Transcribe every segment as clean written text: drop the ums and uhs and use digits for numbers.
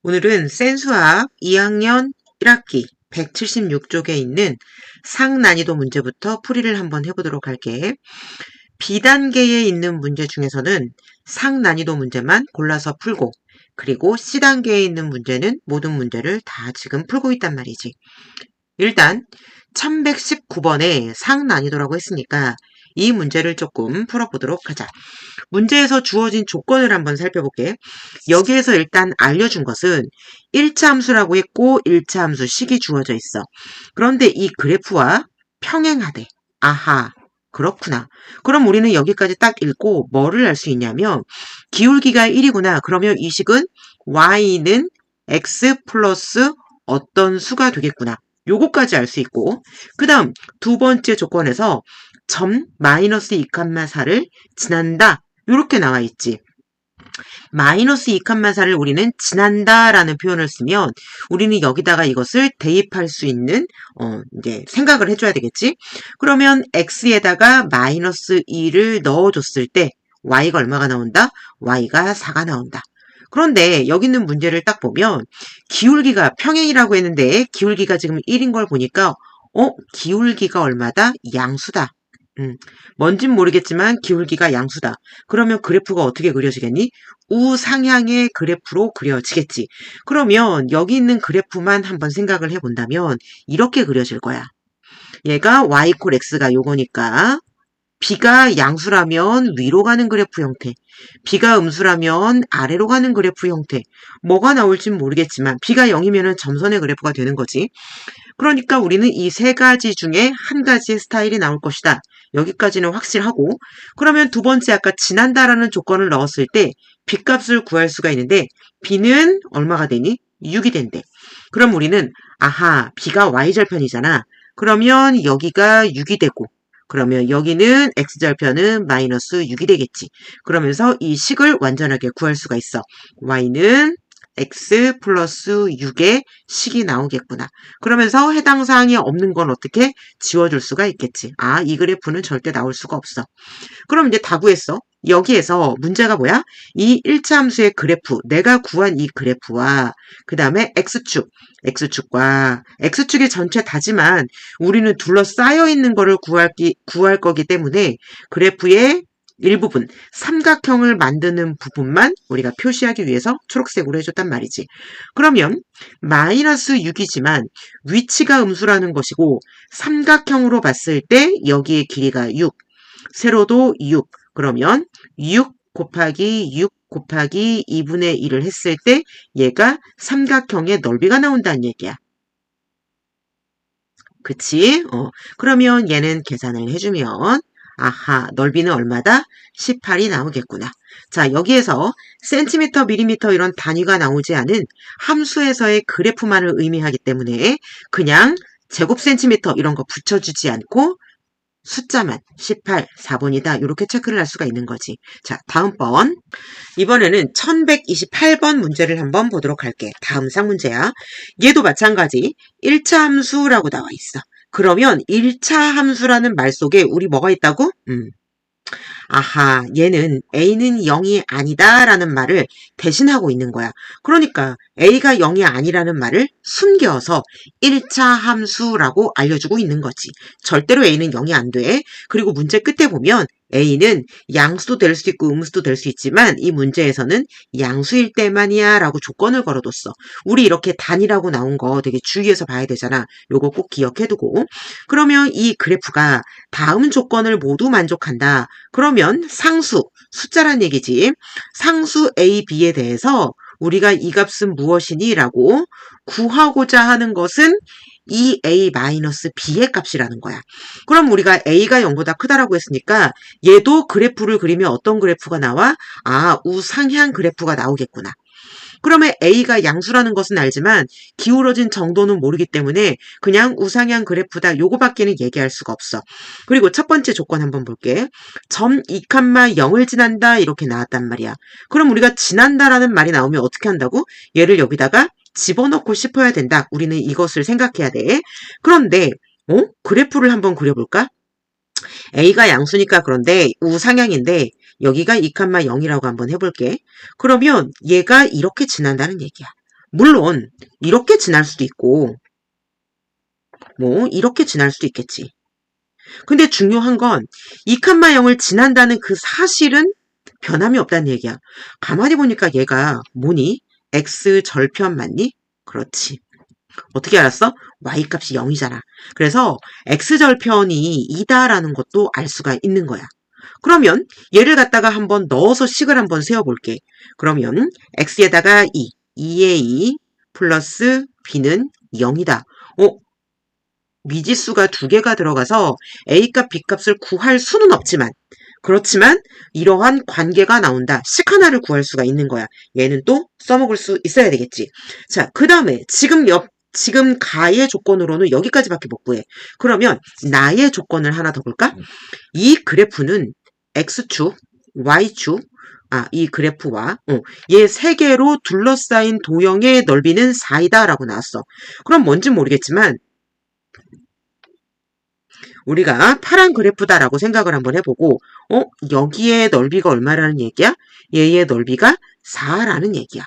오늘은 센수학 2학년 1학기 176쪽에 있는 상난이도 문제부터 풀이를 한번 해보도록 할게. B단계에 있는 문제 중에서는 상난이도 문제만 골라서 풀고, 그리고 C단계에 있는 문제는 모든 문제를 다 지금 풀고 있단 말이지. 일단 1119번에 상난이도라고 했으니까 이 문제를 조금 풀어보도록 하자. 문제에서 주어진 조건을 한번 살펴볼게. 여기에서 일단 알려준 것은 1차 함수라고 했고 1차 함수 식이 주어져 있어. 그런데 이 그래프와 평행하대. 아하, 그렇구나. 그럼 우리는 여기까지 딱 읽고 뭐를 알 수 있냐면 기울기가 1이구나. 그러면 이 식은 y는 x 플러스 어떤 수가 되겠구나. 요거까지 알 수 있고, 그 다음 두 번째 조건에서 점 마이너스 2,4를 지난다. 요렇게 나와 있지. 마이너스 2,4를 우리는 지난다 라는 표현을 쓰면 우리는 여기다가 이것을 대입할 수 있는 이제 생각을 해줘야 되겠지. 그러면 x에다가 마이너스 2를 넣어줬을 때 y가 얼마가 나온다? y가 4가 나온다. 그런데 여기 있는 문제를 딱 보면 기울기가 평행이라고 했는데 기울기가 지금 1인 걸 보니까 기울기가 얼마다? 양수다. 뭔진 모르겠지만 기울기가 양수다. 그러면 그래프가 어떻게 그려지겠니? 우상향의 그래프로 그려지겠지. 그러면 여기 있는 그래프만 한번 생각을 해본다면 이렇게 그려질 거야. 얘가 y 콜 x가 요거니까 B가 양수라면 위로 가는 그래프 형태, B가 음수라면 아래로 가는 그래프 형태. 뭐가 나올진 모르겠지만 B가 0이면 점선의 그래프가 되는 거지. 그러니까 우리는 이 세 가지 중에 한 가지의 스타일이 나올 것이다. 여기까지는 확실하고, 그러면 두 번째 아까 지난다라는 조건을 넣었을 때 B값을 구할 수가 있는데 B는 얼마가 되니? 6이 된대. 그럼 우리는 아하, B가 Y절편이잖아. 그러면 여기가 6이 되고, 그러면 여기는 X절편은 마이너스 6이 되겠지. 그러면서 이 식을 완전하게 구할 수가 있어. Y는 x 플러스 6의 식이 나오겠구나. 그러면서 해당 사항이 없는 건 어떻게 지워줄 수가 있겠지. 아, 이 그래프는 절대 나올 수가 없어. 그럼 이제 다 구했어. 여기에서 문제가 뭐야? 이 1차 함수의 그래프, 내가 구한 이 그래프와 그 다음에 X축과 X축이 전체 다지만 우리는 둘러싸여 있는 거를 구할 거기 때문에 그래프의 일부분, 삼각형을 만드는 부분만 우리가 표시하기 위해서 초록색으로 해줬단 말이지. 그러면 마이너스 6이지만 위치가 음수라는 것이고 삼각형으로 봤을 때 여기의 길이가 6, 세로도 6, 그러면 6 곱하기 6 곱하기 2분의 1을 했을 때 얘가 삼각형의 넓이가 나온다는 얘기야. 그치? 그러면 얘는 계산을 해주면 아하, 넓이는 얼마다? 18이 나오겠구나. 자, 여기에서 센티미터, 밀리미터 이런 단위가 나오지 않은 함수에서의 그래프만을 의미하기 때문에 그냥 제곱 센티미터 이런 거 붙여주지 않고 숫자만 18, 4번이다. 이렇게 체크를 할 수가 있는 거지. 자, 다음 번. 이번에는 1128번 문제를 한번 보도록 할게. 다음 상 문제야. 얘도 마찬가지 1차 함수라고 나와 있어. 그러면 1차 함수라는 말 속에 우리 뭐가 있다고? 아하, 얘는 A는 0이 아니다 라는 말을 대신하고 있는 거야. 그러니까 A가 0이 아니라는 말을 숨겨서 1차 함수라고 알려주고 있는 거지. 절대로 A는 0이 안 돼. 그리고 문제 끝에 보면 A는 양수도 될 수 있고 음수도 될 수 있지만 이 문제에서는 양수일 때만이야 라고 조건을 걸어뒀어. 우리 이렇게 단위라고 나온 거 되게 주의해서 봐야 되잖아. 요거 꼭 기억해두고. 그러면 이 그래프가 다음 조건을 모두 만족한다. 그러면 상수, 숫자란 얘기지. 상수 A, B에 대해서 우리가 이 값은 무엇이니? 라고 구하고자 하는 것은 2a-b의 값이라는 거야. 그럼 우리가 a가 0보다 크다라고 했으니까 얘도 그래프를 그리면 어떤 그래프가 나와? 아, 우상향 그래프가 나오겠구나. 그러면 A가 양수라는 것은 알지만 기울어진 정도는 모르기 때문에 그냥 우상향 그래프다 요거밖에는 얘기할 수가 없어. 그리고 첫 번째 조건 한번 볼게. 점 2,0을 지난다 이렇게 나왔단 말이야. 그럼 우리가 지난다라는 말이 나오면 어떻게 한다고? 얘를 여기다가 집어넣고 싶어야 된다. 우리는 이것을 생각해야 돼. 그런데 그래프를 한번 그려볼까? A가 양수니까 그런데 우상향인데 여기가 2,0이라고 한번 해볼게. 그러면 얘가 이렇게 지난다는 얘기야. 물론 이렇게 지날 수도 있고 뭐 이렇게 지날 수도 있겠지. 근데 중요한 건 2칸마0을 지난다는 그 사실은 변함이 없다는 얘기야. 가만히 보니까 얘가 뭐니? x 절편 맞니? 그렇지. 어떻게 알았어? y값이 0이잖아. 그래서 x절편이 2다라는 것도 알 수가 있는 거야. 그러면 얘를 갖다가 한번 넣어서 식을 한번 세워볼게. 그러면 x에다가 2에 2 플러스 b는 0이다. 미지수가 두 개가 들어가서 a값, b값을 구할 수는 없지만 그렇지만 이러한 관계가 나온다. 식 하나를 구할 수가 있는 거야. 얘는 또 써먹을 수 있어야 되겠지. 자, 그 다음에 지금 가의 조건으로는 여기까지밖에 못 구해. 그러면 나의 조건을 하나 더 볼까? 이 그래프는 x축, y축, 이 그래프와 얘 세 개로 둘러싸인 도형의 넓이는 4이다 라고 나왔어. 그럼 뭔지 모르겠지만 우리가 파란 그래프다라고 생각을 한번 해보고 여기에 넓이가 얼마라는 얘기야? 얘의 넓이가 4라는 얘기야.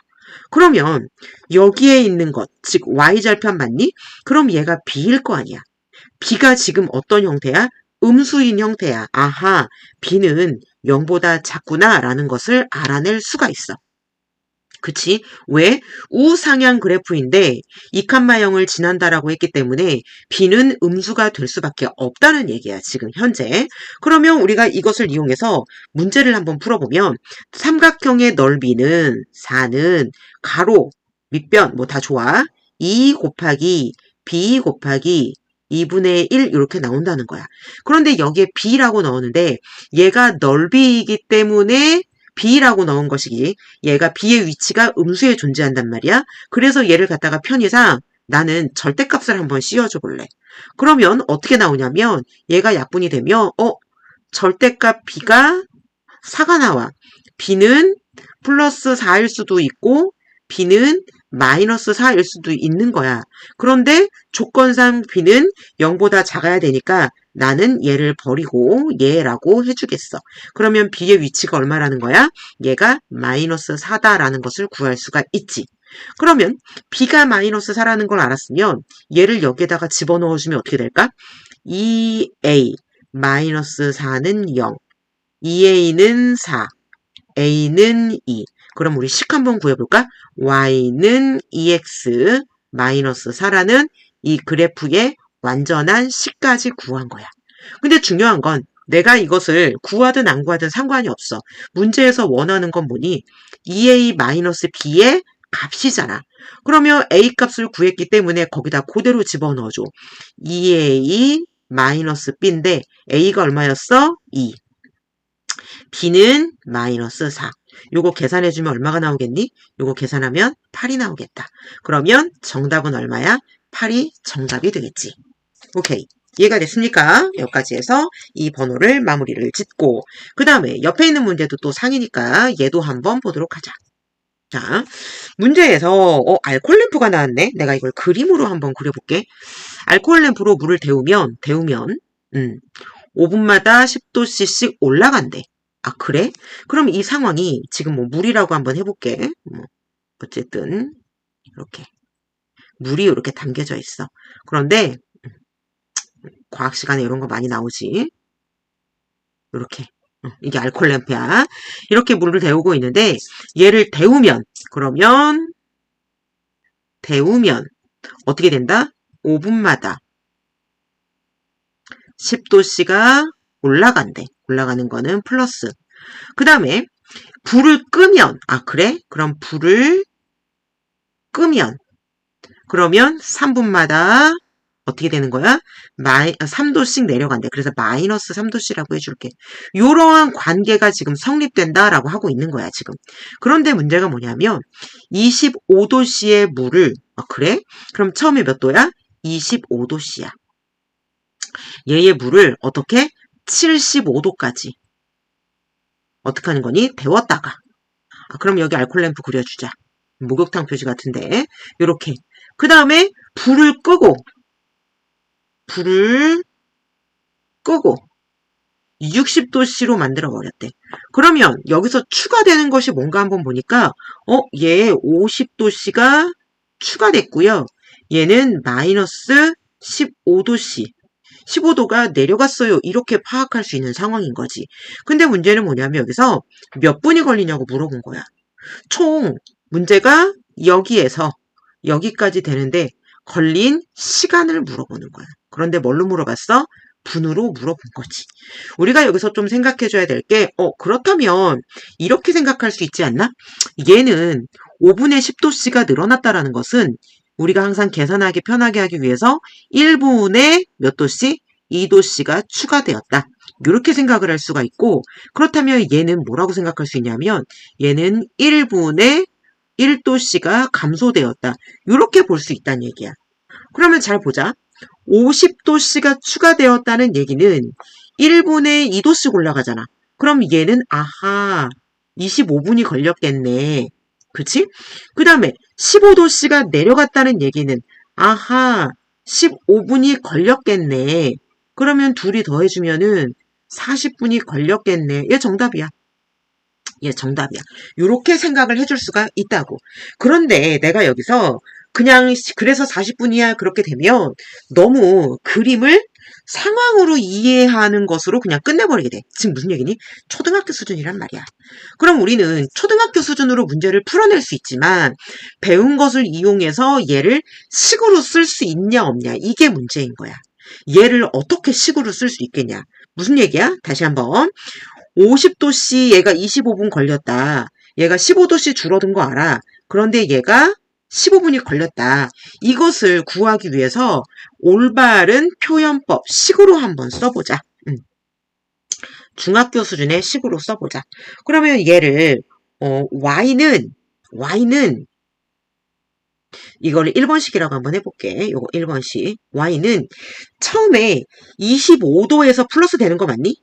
그러면 여기에 있는 것, 즉 y절편 맞니? 그럼 얘가 b일 거 아니야. b가 지금 어떤 형태야? 음수인 형태야. 아하, b는 0보다 작구나 라는 것을 알아낼 수가 있어. 그치? 왜? 우상향 그래프인데 2칸마0을 지난다라고 했기 때문에 b는 음수가 될 수밖에 없다는 얘기야. 지금 현재. 그러면 우리가 이것을 이용해서 문제를 한번 풀어보면 삼각형의 넓이는 4는 가로, 밑변 뭐 다 좋아. 2 곱하기 b 곱하기 2분의 1 이렇게 나온다는 거야. 그런데 여기에 b라고 넣었는데 얘가 넓이이기 때문에 b라고 넣은 것이기 얘가 b의 위치가 음수에 존재한단 말이야. 그래서 얘를 갖다가 편의상 나는 절대값을 한번 씌워줘 볼래. 그러면 어떻게 나오냐면 얘가 약분이 되면 절대값 b가 4가 나와. b는 플러스 4일 수도 있고 b는 마이너스 4일 수도 있는 거야. 그런데 조건상 b는 0보다 작아야 되니까 나는 얘를 버리고 얘라고 해주겠어. 그러면 b의 위치가 얼마라는 거야? 얘가 마이너스 4다라는 것을 구할 수가 있지. 그러면 b가 마이너스 4라는 걸 알았으면 얘를 여기에다가 집어넣어주면 어떻게 될까? 2a 마이너스 4는 0, 2a는 4, a는 2. 그럼 우리 식 한번 구해볼까? y는 2x 마이너스 4라는 이 그래프의 완전한 식까지 구한 거야. 근데 중요한 건 내가 이것을 구하든 안 구하든 상관이 없어. 문제에서 원하는 건 뭐니? 2a 마이너스 b의 값이잖아. 그러면 a 값을 구했기 때문에 거기다 그대로 집어넣어줘. 2a 마이너스 b인데 a가 얼마였어? 2. b는 마이너스 4. 요거 계산해주면 얼마가 나오겠니? 요거 계산하면 8이 나오겠다. 그러면 정답은 얼마야? 8이 정답이 되겠지. 오케이. 이해가 됐습니까? 여기까지 해서 이 번호를 마무리를 짓고 그 다음에 옆에 있는 문제도 또 상이니까 얘도 한번 보도록 하자. 자, 문제에서 알코올 램프가 나왔네. 내가 이걸 그림으로 한번 그려볼게. 알코올 램프로 물을 데우면 5분마다 10도씨씩 올라간대. 아, 그래? 그럼 이 상황이 지금 뭐 물이라고 한번 해볼게. 어쨌든 이렇게 물이 이렇게 담겨져 있어. 그런데 과학 시간에 이런 거 많이 나오지. 이렇게 이게 알코올 램프야. 이렇게 물을 데우고 있는데 얘를 데우면 어떻게 된다? 5분마다 10도씨가 올라간대. 올라가는 거는 플러스. 그 다음에 불을 끄면 그래? 그럼 불을 끄면 그러면 3분마다 어떻게 되는 거야? 3도씩 내려간대. 그래서 마이너스 3도씨라고 해줄게. 이러한 관계가 지금 성립된다라고 하고 있는 거야, 지금. 그런데 문제가 뭐냐면 25도씨의 물을 그래? 그럼 처음에 몇 도야? 25도씨야. 얘의 물을 어떻게? 75도까지. 어떻게 하는 거니? 데웠다가. 그럼 여기 알코올 램프 그려주자. 목욕탕 표시 같은데. 요렇게. 그 다음에 불을 끄고 60도씨로 만들어 버렸대. 그러면 여기서 추가되는 것이 뭔가 한번 보니까 얘 50도씨가 추가됐고요. 얘는 마이너스 15도씨. 15도가 내려갔어요. 이렇게 파악할 수 있는 상황인 거지. 근데 문제는 뭐냐면 여기서 몇 분이 걸리냐고 물어본 거야. 총 문제가 여기에서 여기까지 되는데 걸린 시간을 물어보는 거야. 그런데 뭘로 물어봤어? 분으로 물어본 거지. 우리가 여기서 좀 생각해줘야 될 게, 그렇다면 이렇게 생각할 수 있지 않나? 얘는 5분의 10도씨가 늘어났다라는 것은 우리가 항상 계산하기 편하게 하기 위해서 1분의 몇 도씨? 2도씨가 추가되었다. 이렇게 생각을 할 수가 있고, 그렇다면 얘는 뭐라고 생각할 수 있냐면 얘는 1분의 1도씨가 감소되었다. 이렇게 볼 수 있다는 얘기야. 그러면 잘 보자. 50도씨가 추가되었다는 얘기는 1분의 2도씩 올라가잖아. 그럼 얘는 25분이 걸렸겠네. 그치? 그 다음에 15도씨가 내려갔다는 얘기는 15분이 걸렸겠네. 그러면 둘이 더해주면은 40분이 걸렸겠네. 얘 정답이야. 얘 정답이야. 이렇게 생각을 해줄 수가 있다고. 그런데 내가 여기서 그냥 그래서 40분이야 그렇게 되면 너무 그림을 상황으로 이해하는 것으로 그냥 끝내버리게 돼. 지금 무슨 얘기니? 초등학교 수준이란 말이야. 그럼 우리는 초등학교 수준으로 문제를 풀어낼 수 있지만 배운 것을 이용해서 얘를 식으로 쓸 수 있냐 없냐 이게 문제인 거야. 얘를 어떻게 식으로 쓸 수 있겠냐. 무슨 얘기야? 다시 한번. 50도씨 얘가 25분 걸렸다. 얘가 15도씨 줄어든 거 알아. 그런데 얘가 15분이 걸렸다. 이것을 구하기 위해서 올바른 표현법, 식으로 한번 써보자. 중학교 수준의 식으로 써보자. 그러면 얘를 y는 이거를 1번식이라고 한번 해볼게. 요거 1번식. y는 처음에 25도에서 플러스 되는 거 맞니?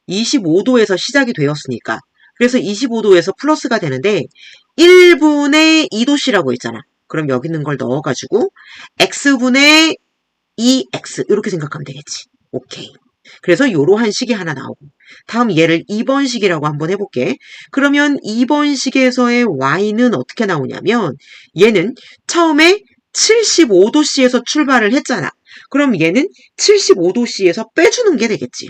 25도에서 시작이 되었으니까. 그래서 25도에서 플러스가 되는데 1분의 2도씨라고 했잖아. 그럼 여기 있는 걸 넣어가지고 x분의 2x 이렇게 생각하면 되겠지. 오케이. 그래서 이러한 식이 하나 나오고 다음 얘를 2번식이라고 한번 해볼게. 그러면 2번식에서의 y는 어떻게 나오냐면 얘는 처음에 75도씨에서 출발을 했잖아. 그럼 얘는 75도씨에서 빼주는 게 되겠지.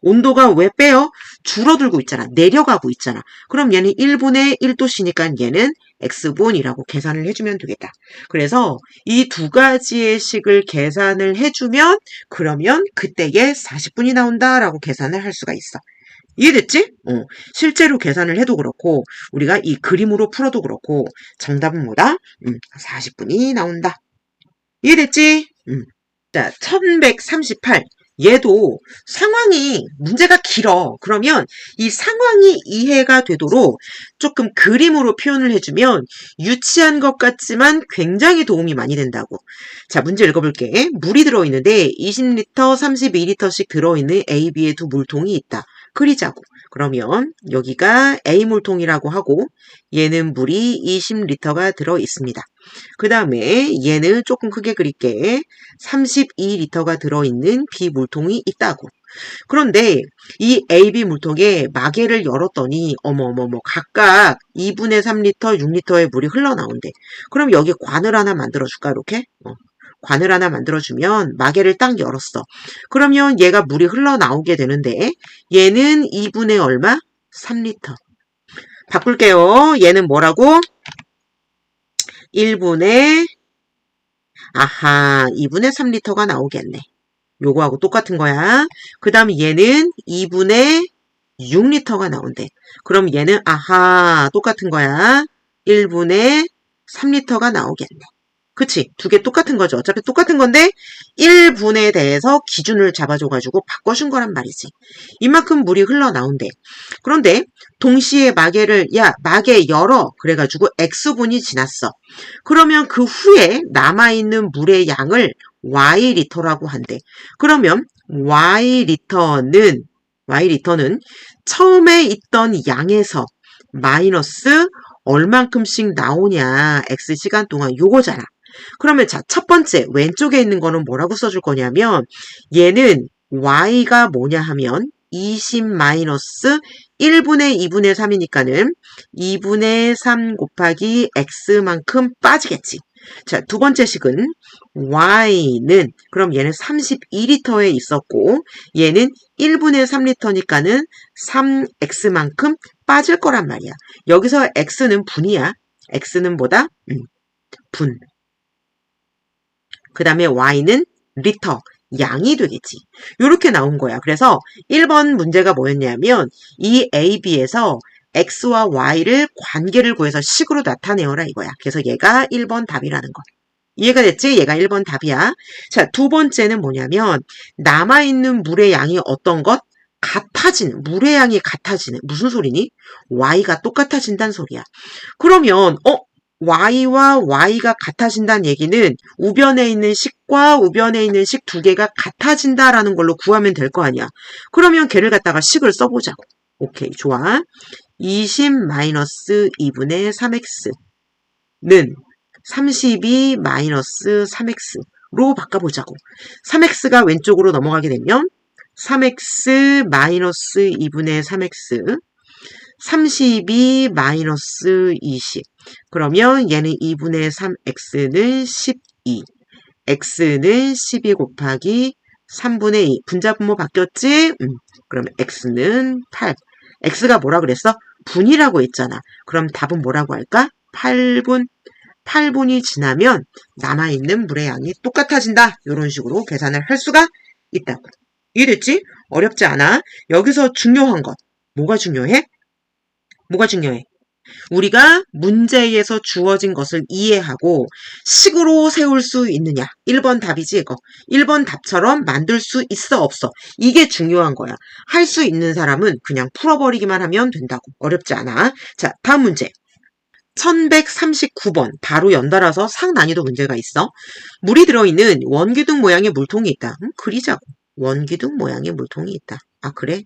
온도가 왜 빼요? 줄어들고 있잖아. 내려가고 있잖아. 그럼 얘는 1분의 1도씨니까 얘는 x분이라고 계산을 해주면 되겠다. 그래서 이 두 가지의 식을 계산을 해주면 그러면 그때에 40분이 나온다라고 계산을 할 수가 있어. 이해됐지? 실제로 계산을 해도 그렇고 우리가 이 그림으로 풀어도 그렇고 정답은 뭐다? 40분이 나온다. 이해됐지? 자, 1138. 얘도 상황이 문제가 길어. 그러면 이 상황이 이해가 되도록 조금 그림으로 표현을 해주면 유치한 것 같지만 굉장히 도움이 많이 된다고. 자, 문제 읽어볼게. 물이 들어있는데 20리터, 32리터씩 들어있는 A, B의 두 물통이 있다. 그리자고. 그러면 여기가 A 물통이라고 하고 얘는 물이 20리터가 들어있습니다. 그 다음에 얘는 조금 크게 그릴게. 32리터가 들어있는 B 물통이 있다고. 그런데 이 AB 물통에 마개를 열었더니 어머머머 각각 2분의 3리터, 6리터의 물이 흘러나온대. 그럼 여기 관을 하나 만들어줄까 이렇게? 관을 하나 만들어주면 마개를 딱 열었어. 그러면 얘가 물이 흘러나오게 되는데 얘는 2분의 얼마? 3리터. 바꿀게요. 얘는 뭐라고? 1분의 2분의 3리터가 나오겠네. 요거하고 똑같은 거야. 그 다음 얘는 2분의 6리터가 나온대. 그럼 얘는 똑같은 거야. 1분의 3리터가 나오겠네. 그치? 두 개 똑같은 거죠. 어차피 똑같은 건데 1분에 대해서 기준을 잡아줘가지고 바꿔준 거란 말이지. 이만큼 물이 흘러나온대. 그런데 동시에 마개를 마개 열어 그래가지고 X분이 지났어. 그러면 그 후에 남아있는 물의 양을 Y리터라고 한대. 그러면 Y리터는 처음에 있던 양에서 마이너스 얼만큼씩 나오냐 X시간 동안 요거잖아. 그러면 자, 첫 번째 왼쪽에 있는 거는 뭐라고 써줄 거냐면 얘는 y가 뭐냐 하면 20 마이너스 1분의 2분의 3이니까는 2분의 3 곱하기 x만큼 빠지겠지. 자, 두 번째 식은 Y는 그럼 얘는 32리터에 있었고 얘는 1분의 3리터니까는 3X만큼 빠질 거란 말이야. 여기서 X는 분이야. X는 뭐다? 분. 그 다음에 Y는 리터. 양이 되겠지. 이렇게 나온 거야. 그래서 1번 문제가 뭐였냐면 이 A, B에서 X와 Y를 관계를 구해서 식으로 나타내어라 이거야. 그래서 얘가 1번 답이라는 거. 이해가 됐지? 얘가 1번 답이야. 자, 두 번째는 뭐냐면 남아있는 물의 양이 어떤 것? 같아지는. 물의 양이 같아지는. 무슨 소리니? Y가 똑같아진다는 소리야. 그러면 Y와 Y가 같아진다는 얘기는 우변에 있는 식과 우변에 있는 식 두 개가 같아진다라는 걸로 구하면 될 거 아니야. 그러면 걔를 갖다가 식을 써보자고. 오케이, 좋아. 20-2분의 3x는 32-3x로 바꿔보자고. 3x가 왼쪽으로 넘어가게 되면 3x-2분의 3x 32-20 그러면 얘는 2분의 3x는 12 x는 12 곱하기 3분의 2 분자분모 바뀌었지? 그러면 x는 8 x가 뭐라 그랬어? 분이라고 했잖아. 그럼 답은 뭐라고 할까? 8분 8분이 지나면 남아있는 물의 양이 똑같아진다. 이런 식으로 계산을 할 수가 있다고. 이해됐지? 어렵지 않아. 여기서 중요한 것. 뭐가 중요해? 뭐가 중요해? 우리가 문제에서 주어진 것을 이해하고 식으로 세울 수 있느냐. 1번 답이지 이거. 1번 답처럼 만들 수 있어 없어. 이게 중요한 거야. 할 수 있는 사람은 그냥 풀어버리기만 하면 된다고. 어렵지 않아. 자, 다음 문제. 1139번 바로 연달아서 상난이도 문제가 있어. 물이 들어있는 원기둥 모양의 물통이 있다. 그리자고. 원기둥 모양의 물통이 있다. 아 그래?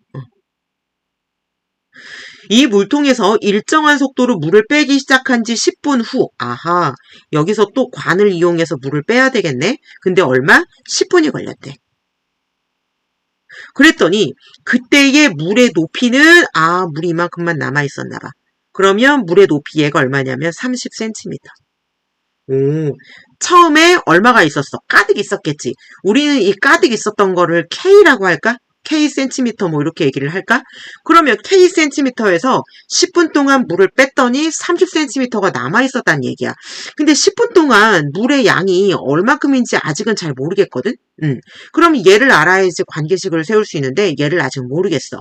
이 물통에서 일정한 속도로 물을 빼기 시작한 지 10분 후. 아하, 여기서 또 관을 이용해서 물을 빼야 되겠네. 근데 얼마? 10분이 걸렸대. 그랬더니 그때의 물의 높이는 물이 이만큼만 남아있었나 봐. 그러면 물의 높이 얘가 얼마냐면 30cm. 처음에 얼마가 있었어? 가득 있었겠지. 우리는 이 가득 있었던 거를 K라고 할까? K 센티미터 뭐 이렇게 얘기를 할까? 그러면 K 센티미터에서 10분 동안 물을 뺐더니 30cm가 남아있었다는 얘기야. 근데 10분 동안 물의 양이 얼마큼인지 아직은 잘 모르겠거든? 그럼 얘를 알아야지 관계식을 세울 수 있는데 얘를 아직 모르겠어.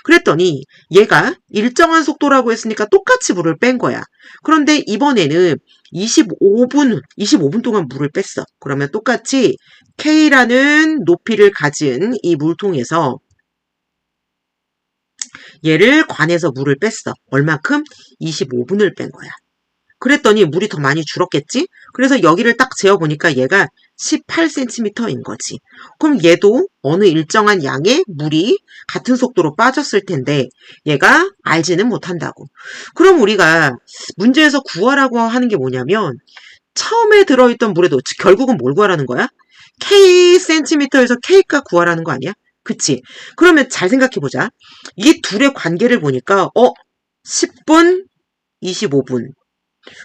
그랬더니 얘가 일정한 속도라고 했으니까 똑같이 물을 뺀 거야. 그런데 이번에는 25분 동안 물을 뺐어. 그러면 똑같이 K라는 높이를 가진 이 물통에서 얘를 관에서 물을 뺐어. 얼마큼? 25분을 뺀 거야. 그랬더니 물이 더 많이 줄었겠지? 그래서 여기를 딱 재어보니까 얘가 18cm인 거지. 그럼 얘도 어느 일정한 양의 물이 같은 속도로 빠졌을 텐데 얘가 알지는 못한다고. 그럼 우리가 문제에서 구하라고 하는 게 뭐냐면 처음에 들어있던 물의 높이, 결국은 뭘 구하라는 거야? K 센티미터에서 K가 구하라는 거 아니야? 그치? 그러면 잘 생각해보자. 이 둘의 관계를 보니까 10분, 25분.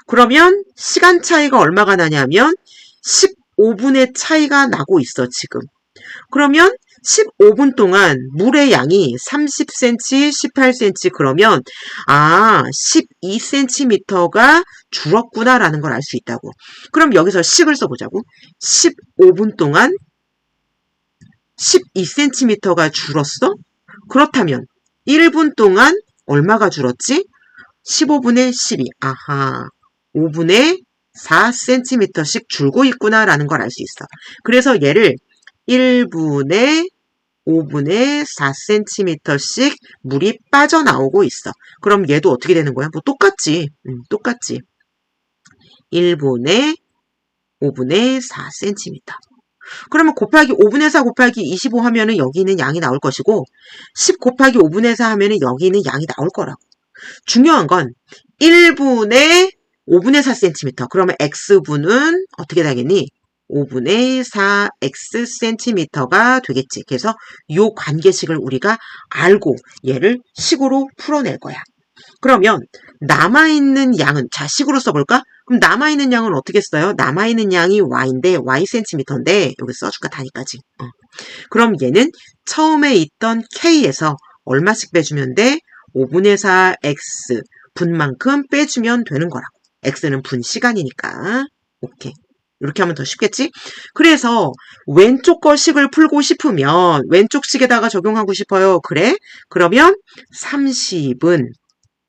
그러면 시간 차이가 얼마가 나냐면 15분의 차이가 나고 있어 지금. 그러면 15분 동안 물의 양이 30cm, 18cm 그러면 12cm가 줄었구나라는 걸 알 수 있다고. 그럼 여기서 식을 써보자고. 15분 동안 12cm가 줄었어? 그렇다면 1분 동안 얼마가 줄었지? 15분의 12. 아하. 5분의 4cm씩 줄고 있구나라는 걸 알 수 있어. 그래서 얘를 1분의 5분의 4cm씩 물이 빠져나오고 있어. 그럼 얘도 어떻게 되는 거야? 뭐 똑같지. 똑같지. 1분의 5분의 4cm. 그러면 곱하기 5분의 4 곱하기 25 하면은 여기 있는 양이 나올 것이고 10 곱하기 5분의 4 하면은 여기 있는 양이 나올 거라고. 중요한 건 1분의 5분의 4cm. 그러면 x분은 어떻게 되겠니? 5분의 4xcm가 되겠지. 그래서 이 관계식을 우리가 알고 얘를 식으로 풀어낼 거야. 그러면 남아있는 양은 자 식으로 써볼까? 그럼 남아있는 양은 어떻게 써요? 남아있는 양이 y인데 y 센티미터인데 여기 써줄까 단위까지. 그럼 얘는 처음에 있던 k에서 얼마씩 빼주면 돼? 5분의 4 x 분만큼 빼주면 되는 거라고. x는 분 시간이니까. 오케이. 이렇게 하면 더 쉽겠지? 그래서 왼쪽 거 식을 풀고 싶으면 왼쪽 식에다가 적용하고 싶어요. 그래? 그러면 30은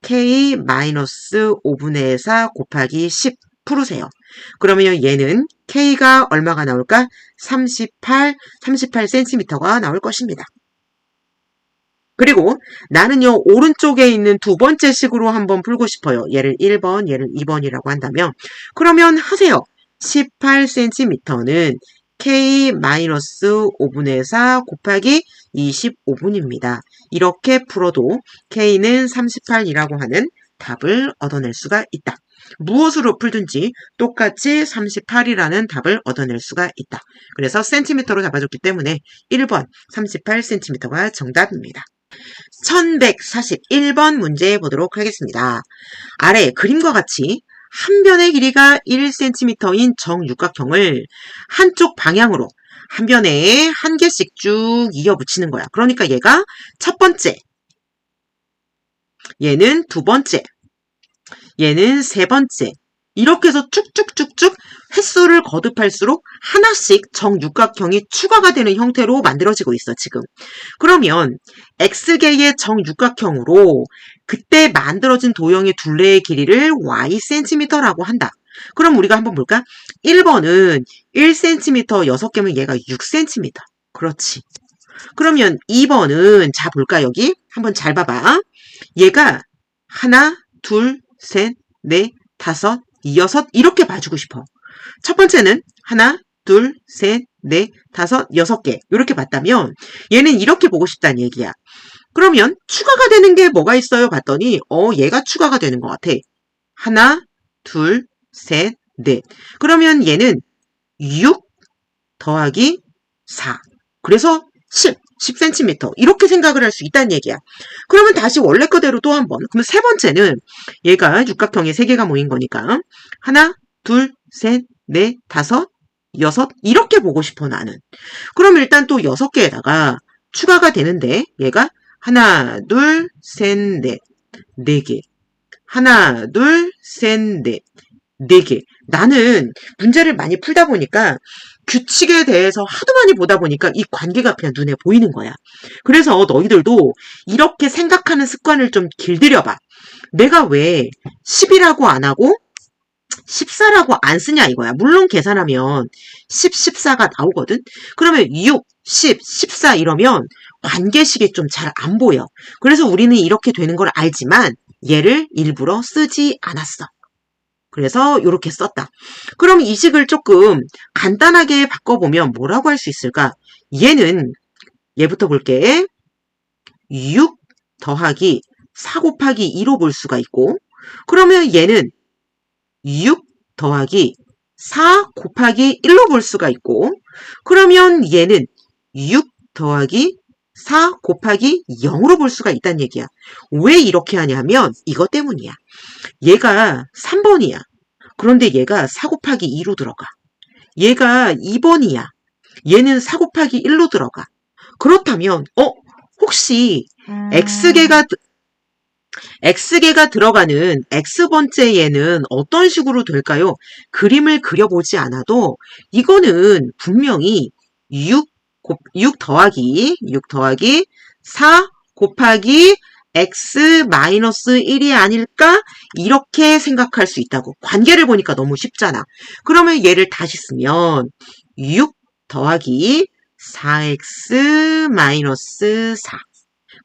k-5분의 4 곱하기 10 풀으세요. 그러면 얘는 k가 얼마가 나올까? 38cm가 나올 것입니다. 그리고 나는요, 오른쪽에 있는 두 번째 식으로 한번 풀고 싶어요. 얘를 1번, 얘를 2번이라고 한다면. 그러면 하세요. 18cm는 k-5분의 4 곱하기 25분입니다. 이렇게 풀어도 k는 38이라고 하는 답을 얻어낼 수가 있다. 무엇으로 풀든지 똑같이 38이라는 답을 얻어낼 수가 있다. 그래서 센티미터로 잡아줬기 때문에 1번 38cm가 정답입니다. 1141번 문제 보도록 하겠습니다. 아래 그림과 같이 한 변의 길이가 1cm인 정육각형을 한쪽 방향으로 한 변에 한 개씩 쭉 이어 붙이는 거야. 그러니까 얘가 첫 번째, 얘는 두 번째, 얘는 세 번째. 이렇게 해서 쭉쭉쭉쭉 횟수를 거듭할수록 하나씩 정육각형이 추가가 되는 형태로 만들어지고 있어, 지금. 그러면 X개의 정육각형으로 그때 만들어진 도형의 둘레의 길이를 ycm라고 한다. 그럼 우리가 한번 볼까? 1번은 1cm 6개면 얘가 6cm. 그렇지. 그러면 2번은 자 볼까 여기? 한번 잘 봐봐. 얘가 하나, 둘, 셋, 넷, 다섯, 여섯 이렇게 봐주고 싶어. 첫 번째는 하나, 둘, 셋, 넷, 다섯, 6개 이렇게 봤다면 얘는 이렇게 보고 싶다는 얘기야. 그러면 추가가 되는 게 뭐가 있어요? 봤더니 얘가 추가가 되는 것 같아. 하나, 둘, 셋, 넷. 그러면 얘는 6 더하기 4. 그래서 10cm 이렇게 생각을 할 수 있다는 얘기야. 그러면 다시 원래 거대로 또 한 번. 그러면 세 번째는 얘가 육각형의 3개가 모인 거니까 하나, 둘, 셋, 넷, 다섯, 여섯 이렇게 보고 싶어 나는. 그럼 일단 또 6개에다가 추가가 되는데 얘가 하나, 둘, 셋, 넷, 4개. 하나, 둘, 셋, 넷, 4개. 나는 문제를 많이 풀다 보니까 규칙에 대해서 하도 많이 보다 보니까 이 관계가 그냥 눈에 보이는 거야. 그래서 너희들도 이렇게 생각하는 습관을 좀 길들여봐. 내가 왜 10이라고 안 하고 14라고 안 쓰냐 이거야. 물론 계산하면 10, 14가 나오거든. 그러면 6, 10, 14 이러면 관계식이 좀 잘 안 보여. 그래서 우리는 이렇게 되는 걸 알지만 얘를 일부러 쓰지 않았어. 그래서 이렇게 썼다. 그럼 이 식을 조금 간단하게 바꿔보면 뭐라고 할 수 있을까? 얘는 얘부터 볼게. 6 더하기 4 곱하기 2로 볼 수가 있고 그러면 얘는 6 더하기 4 곱하기 1로 볼 수가 있고 그러면 얘는 6 더하기 4 곱하기 0으로 볼 수가 있다는 얘기야. 왜 이렇게 하냐면 이것 때문이야. 얘가 3번이야. 그런데 얘가 4 곱하기 2로 들어가. 얘가 2번이야. 얘는 4 곱하기 1로 들어가. 그렇다면 혹시 X개가 들어가는 X번째 얘는 어떤 식으로 될까요? 그림을 그려보지 않아도 이거는 분명히 6 더하기 4 곱하기 x-1이 아닐까? 이렇게 생각할 수 있다고. 관계를 보니까 너무 쉽잖아. 그러면 얘를 다시 쓰면 6 더하기 4x-4.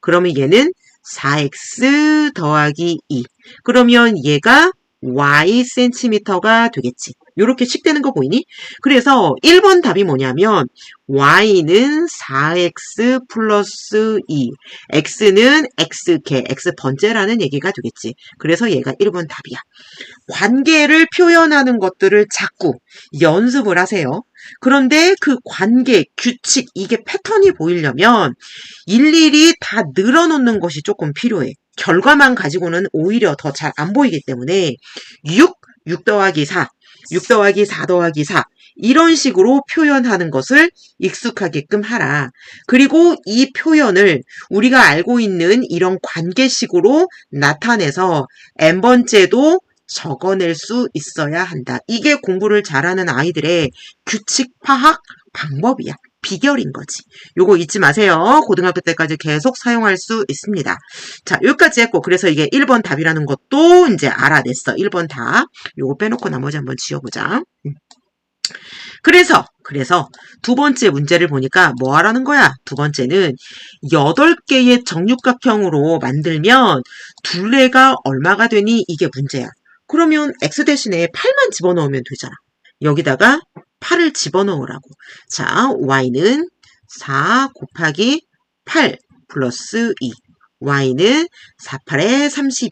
그러면 얘는 4x 더하기 2. 그러면 얘가 ycm가 되겠지. 이렇게 식되는 거 보이니? 그래서 1번 답이 뭐냐면 y는 4x 플러스 2, x는 x개, x번째라는 얘기가 되겠지. 그래서 얘가 1번 답이야. 관계를 표현하는 것들을 자꾸 연습을 하세요. 그런데 그 관계, 규칙, 이게 패턴이 보이려면 일일이 다 늘어놓는 것이 조금 필요해. 결과만 가지고는 오히려 더 잘 안 보이기 때문에 6 6 더하기 4, 6 더하기 4 더하기 4 이런 식으로 표현하는 것을 익숙하게끔 하라. 그리고 이 표현을 우리가 알고 있는 이런 관계식으로 나타내서 n번째도 적어낼 수 있어야 한다. 이게 공부를 잘하는 아이들의 규칙 파악 방법이야. 비결인 거지. 요거 잊지 마세요. 고등학교 때까지 계속 사용할 수 있습니다. 자, 여기까지 했고, 그래서 이게 1번 답이라는 것도 이제 알아냈어. 1번 답. 요거 빼놓고 나머지 한번 지워보자. 그래서 두 번째 문제를 보니까 뭐 하라는 거야? 두 번째는 8개의 정육각형으로 만들면 둘레가 얼마가 되니? 이게 문제야. 그러면 x 대신에 8만 집어넣으면 되잖아. 여기다가 8을 집어넣으라고. 자, y는 4 곱하기 8 플러스 2. y는 4, 8에 32,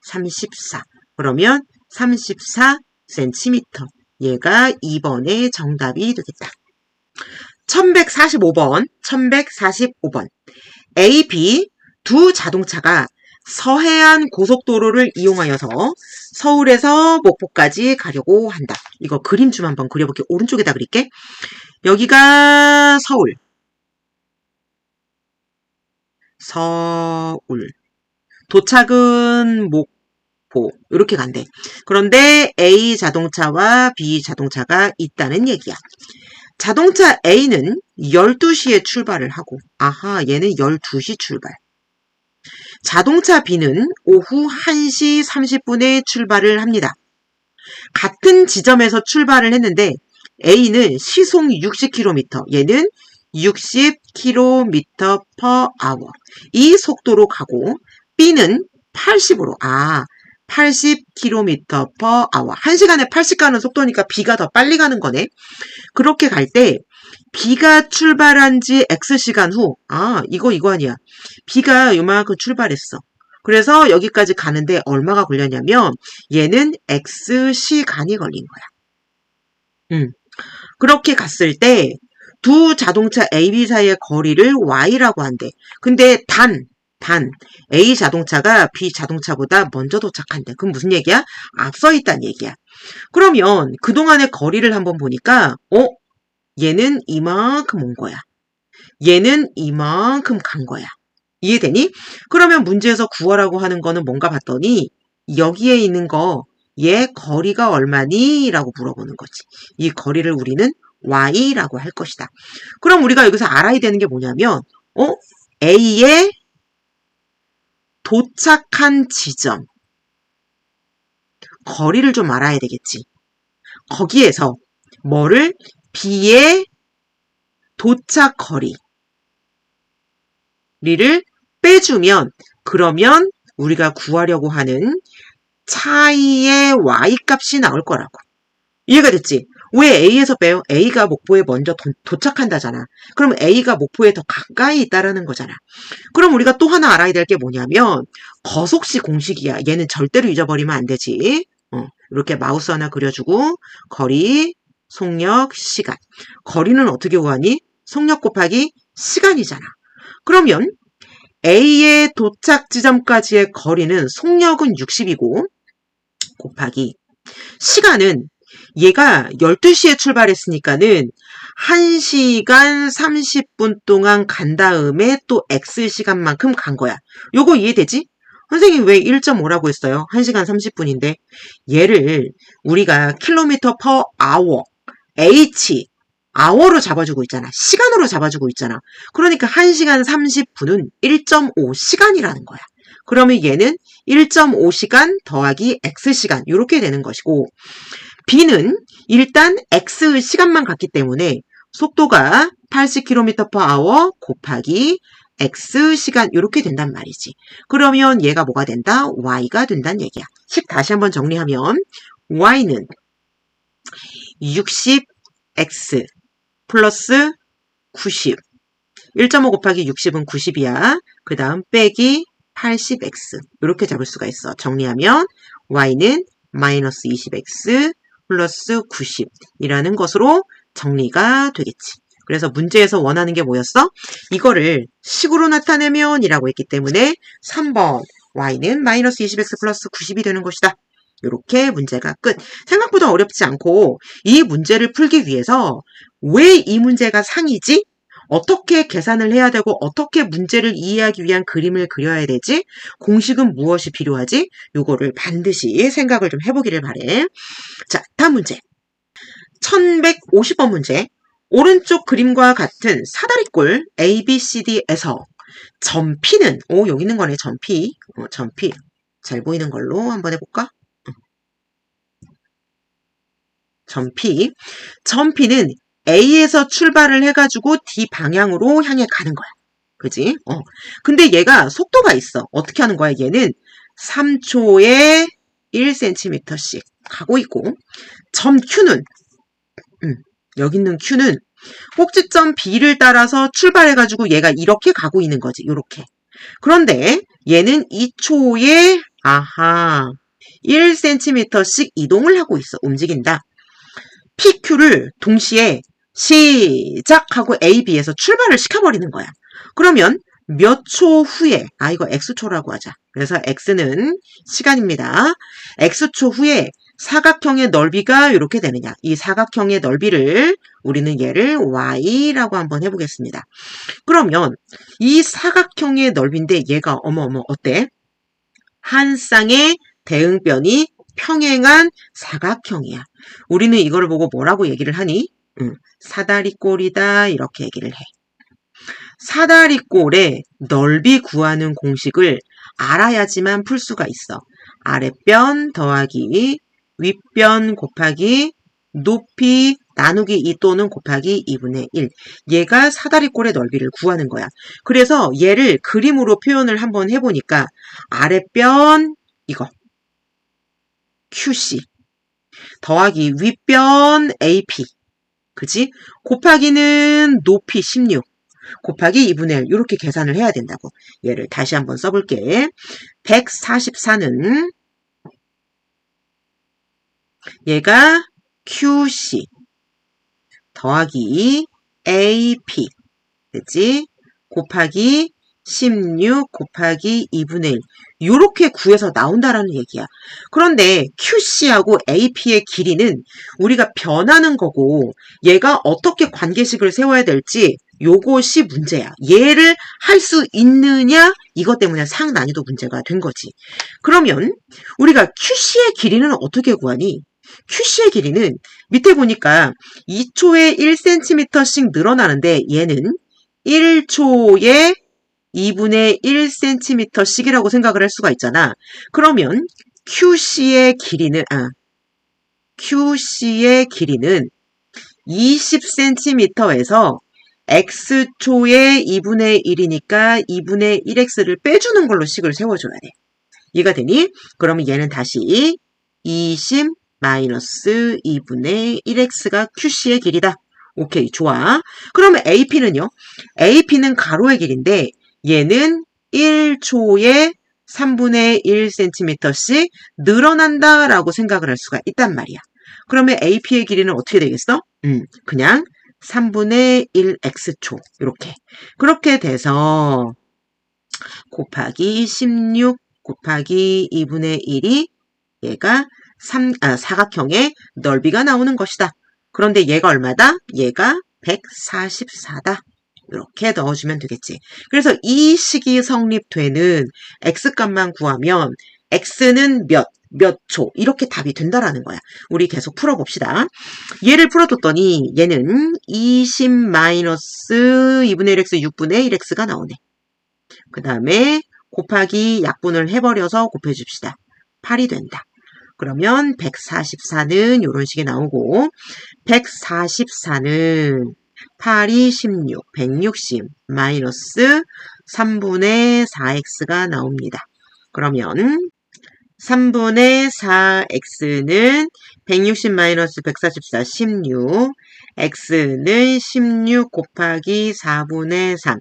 34. 그러면 34cm. 얘가 2번의 정답이 되겠다. 1145번. A, B 두 자동차가 서해안 고속도로를 이용하여서 서울에서 목포까지 가려고 한다. 이거 그림 좀 한번 그려볼게. 오른쪽에다 그릴게. 여기가 서울. 도착은 목포. 이렇게 간대. 그런데 A 자동차와 B 자동차가 있다는 얘기야. 자동차 A는 12시에 출발을 하고, 아하, 얘는 12시 출발. 자동차 B는 오후 1시 30분에 출발을 합니다. 같은 지점에서 출발을 했는데 A는 시속 60km, 얘는 60km/h 이 속도로 가고 B는 80으로 80km/h 1시간에 80 가는 속도니까 B가 더 빨리 가는 거네. 그렇게 갈 때 B가 출발한 지 X시간 후, 이거 아니야. B가 요만큼 출발했어. 그래서 여기까지 가는데 얼마가 걸렸냐면 얘는 X시간이 걸린 거야. 그렇게 갔을 때 두 자동차 A, B 사이의 거리를 Y라고 한대. 근데 단 A 자동차가 B 자동차보다 먼저 도착한대. 그럼 무슨 얘기야? 앞서 있다는 얘기야. 그러면 그동안의 거리를 한번 보니까 얘는 이만큼 온 거야. 얘는 이만큼 간 거야. 이해되니? 그러면 문제에서 구하라고 하는 거는 뭔가 봤더니 여기에 있는 거, 얘 거리가 얼마니? 라고 물어보는 거지. 이 거리를 우리는 Y라고 할 것이다. 그럼 우리가 여기서 알아야 되는 게 뭐냐면 A에 도착한 지점, 거리를 좀 알아야 되겠지. 거기에서 뭐를? B의 도착 거리를 빼주면 그러면 우리가 구하려고 하는 차이의 Y값이 나올 거라고. 이해가 됐지? 왜 A에서 빼요? A가 목포에 먼저 도착한다잖아. 그럼 A가 목포에 더 가까이 있다라는 거잖아. 그럼 우리가 또 하나 알아야 될 게 뭐냐면 거속시 공식이야. 얘는 절대로 잊어버리면 안 되지. 이렇게 마우스 하나 그려주고 거리, 속력, 시간. 거리는 어떻게 구하니? 속력 곱하기 시간이잖아. 그러면 A의 도착 지점까지의 거리는 속력은 60이고 곱하기 시간은 얘가 12시에 출발했으니까는 1시간 30분 동안 간 다음에 또 X시간만큼 간 거야. 요거 이해되지? 선생님 왜 1.5라고 했어요? 1시간 30분인데 얘를 우리가 킬로미터 퍼 아워 H 아워로 잡아주고 있잖아. 시간으로 잡아주고 있잖아. 그러니까 1시간 30분은 1.5시간이라는 거야. 그러면 얘는 1.5시간 더하기 X시간 이렇게 되는 것이고 B는 일단 X시간만 갔기 때문에 속도가 80km/h 곱하기 X시간 이렇게 된단 말이지. 그러면 얘가 뭐가 된다? Y가 된다는 얘기야. 다시 한번 정리하면 Y는 60X 플러스 90 1.5 곱하기 60은 90이야. 그 다음 빼기 80X 이렇게 잡을 수가 있어. 정리하면 Y는 마이너스 20X 플러스 90이라는 것으로 정리가 되겠지. 그래서 문제에서 원하는 게 뭐였어? 이거를 식으로 나타내면 이라고 했기 때문에 3번 Y는 마이너스 20X 플러스 90이 되는 것이다. 이렇게 문제가 끝. 생각보다 어렵지 않고 이 문제를 풀기 위해서 왜 이 문제가 상이지? 어떻게 계산을 해야 되고 어떻게 문제를 이해하기 위한 그림을 그려야 되지? 공식은 무엇이 필요하지? 요거를 반드시 생각을 좀 해보기를 바래. 자, 다음 문제. 1150번 문제. 오른쪽 그림과 같은 사다리꼴 ABCD에서 점 P는 여기 있는 거네. 점 P. 점 P. 잘 보이는 걸로 한번 해볼까? 점 P. 점 P는 A에서 출발을 해가지고 D 방향으로 향해 가는 거야. 그지? 근데 얘가 속도가 있어. 어떻게 하는 거야? 얘는 3초에 1cm씩 가고 있고, 점 Q는, 여기 있는 Q는 꼭지점 B를 따라서 출발해가지고 얘가 이렇게 가고 있는 거지. 이렇게. 그런데 얘는 2초에, 1cm씩 이동을 하고 있어. 움직인다. PQ를 동시에 시작하고 A, B에서 출발을 시켜버리는 거야. 그러면 몇 초 후에, 이거 X초라고 하자. 그래서 X는 시간입니다. X초 후에 사각형의 넓이가 이렇게 되느냐. 이 사각형의 넓이를 우리는 얘를 Y라고 한번 해보겠습니다. 그러면 이 사각형의 넓이인데 얘가 어때? 한 쌍의 대응변이 평행한 사각형이야. 우리는 이거를 보고 뭐라고 얘기를 하니? 사다리꼴이다 이렇게 얘기를 해. 사다리꼴의 넓이 구하는 공식을 알아야지만 풀 수가 있어. 아랫변 더하기 윗변 곱하기 높이 나누기 2 또는 곱하기 2분의 1. 얘가 사다리꼴의 넓이를 구하는 거야. 그래서 얘를 그림으로 표현을 한번 해보니까 아랫변 이거 QC 더하기 윗변 AP 그치? 곱하기는 높이 16 곱하기 2분의 1 이렇게 계산을 해야 된다고. 얘를 다시 한번 써볼게. 144는 얘가 QC 더하기 AP 그치? 곱하기 16 곱하기 2분의 1 이렇게 구해서 나온다라는 얘기야. 그런데 QC하고 AP의 길이는 우리가 변하는 거고 얘가 어떻게 관계식을 세워야 될지 요것이 문제야. 얘를 할 수 있느냐? 이것 때문에 상난이도 문제가 된 거지. 그러면 우리가 QC의 길이는 어떻게 구하니? QC의 길이는 밑에 보니까 2초에 1cm씩 늘어나는데 얘는 1초에 2분의 1cm씩이라고 생각을 할 수가 있잖아. 그러면 QC의 길이는 20cm에서 X초에 2분의 1이니까 2분의 1X를 빼주는 걸로 식을 세워줘야 돼. 이해가 되니? 그러면 얘는 다시 20 마이너스 2분의 1X가 QC의 길이다. 오케이, 좋아. 그러면 AP는요? AP는 가로의 길인데 얘는 1초에 3분의 1cm씩 늘어난다라고 생각을 할 수가 있단 말이야. 그러면 AP의 길이는 어떻게 되겠어? 그냥 3분의 1x초 이렇게. 그렇게 돼서 곱하기 16 곱하기 2분의 1이 얘가 사각형의 넓이가 나오는 것이다. 그런데 얘가 얼마다? 얘가 144다. 이렇게 넣어주면 되겠지. 그래서 이 식이 성립되는 x값만 구하면 x는 몇 초 이렇게 답이 된다라는 거야. 우리 계속 풀어봅시다. 얘를 풀어뒀더니 얘는 20 마이너스 2분의 1x 6분의 1x가 나오네. 그 다음에 곱하기 약분을 해버려서 곱해줍시다. 8이 된다. 그러면 144는 이런 식이 나오고 144는 8이 16, 160 마이너스 3분의 4x가 나옵니다. 그러면 3분의 4x는 160 마이너스 144, 16, x는 16 곱하기 4분의 3,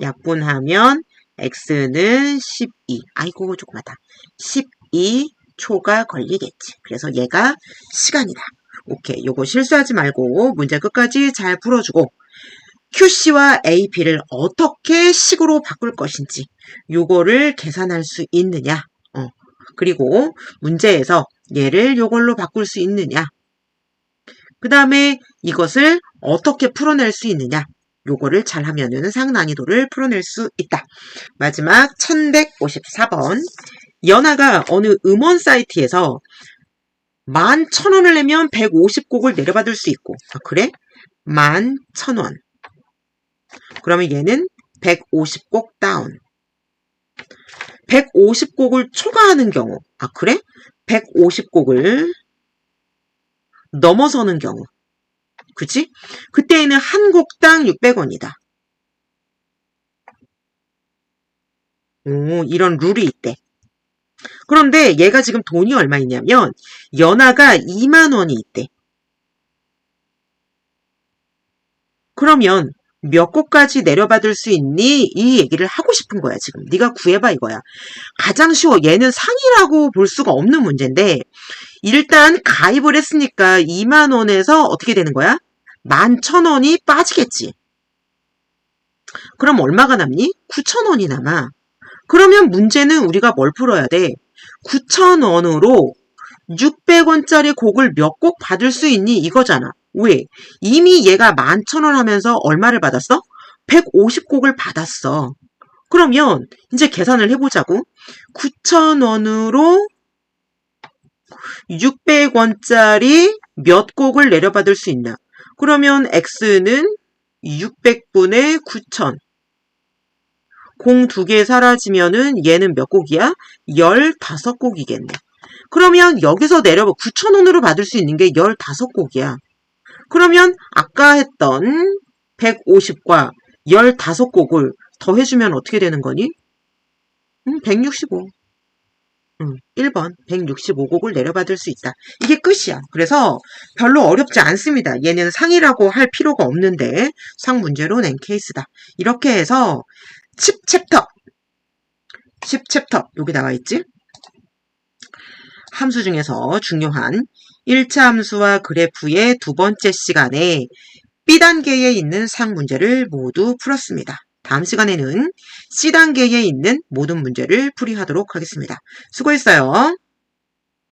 약분하면 x는 12, 아이고 조그맣다, 12초가 걸리겠지. 그래서 얘가 시간이다. 오케이, 요거 실수하지 말고 문제 끝까지 잘 풀어주고 QC와 AP를 어떻게 식으로 바꿀 것인지 요거를 계산할 수 있느냐. 그리고 문제에서 얘를 요걸로 바꿀 수 있느냐. 그 다음에 이것을 어떻게 풀어낼 수 있느냐. 요거를 잘하면은 상난이도를 풀어낼 수 있다. 마지막 1154번. 연아가 어느 음원 사이트에서 11,000원을 내면 150곡을 내려받을 수 있고. 아, 그래? 11,000원. 그러면 얘는 150곡 다운. 150곡을 초과하는 경우. 아, 그래? 150곡을 넘어서는 경우. 그치? 그때에는 한 곡당 600원이다. 오, 이런 룰이 있대. 그런데 얘가 지금 돈이 얼마 있냐면 연아가 2만 원이 있대. 그러면 몇 곡까지 내려받을 수 있니? 이 얘기를 하고 싶은 거야, 지금. 네가 구해봐 이거야. 가장 쉬워. 얘는 상이라고 볼 수가 없는 문제인데 일단 가입을 했으니까 2만 원에서 어떻게 되는 거야? 11,000원이 빠지겠지. 그럼 얼마가 남니? 9,000원이 남아. 그러면 문제는 우리가 뭘 풀어야 돼? 9,000원으로 600원짜리 곡을 몇 곡 받을 수 있니? 이거잖아. 왜? 이미 얘가 11,000원 하면서 얼마를 받았어? 150곡을 받았어. 그러면 이제 계산을 해보자고. 9,000원으로 600원짜리 몇 곡을 내려받을 수 있나? 그러면 X는 600분의 9,000. 공 2개 사라지면은 얘는 몇 곡이야? 15곡이겠네. 그러면 여기서 내려봐. 9,000원으로 받을 수 있는 게 15곡이야. 그러면 아까 했던 150과 15곡을 더해주면 어떻게 되는 거니? 165. 1번 165곡을 내려받을 수 있다. 이게 끝이야. 그래서 별로 어렵지 않습니다. 얘는 상이라고 할 필요가 없는데 상 문제로 낸 케이스다. 이렇게 해서 10챕터 여기 나와 있지? 함수 중에서 중요한 1차 함수와 그래프의 두 번째 시간에 B단계에 있는 상 문제를 모두 풀었습니다. 다음 시간에는 C단계에 있는 모든 문제를 풀이하도록 하겠습니다. 수고했어요.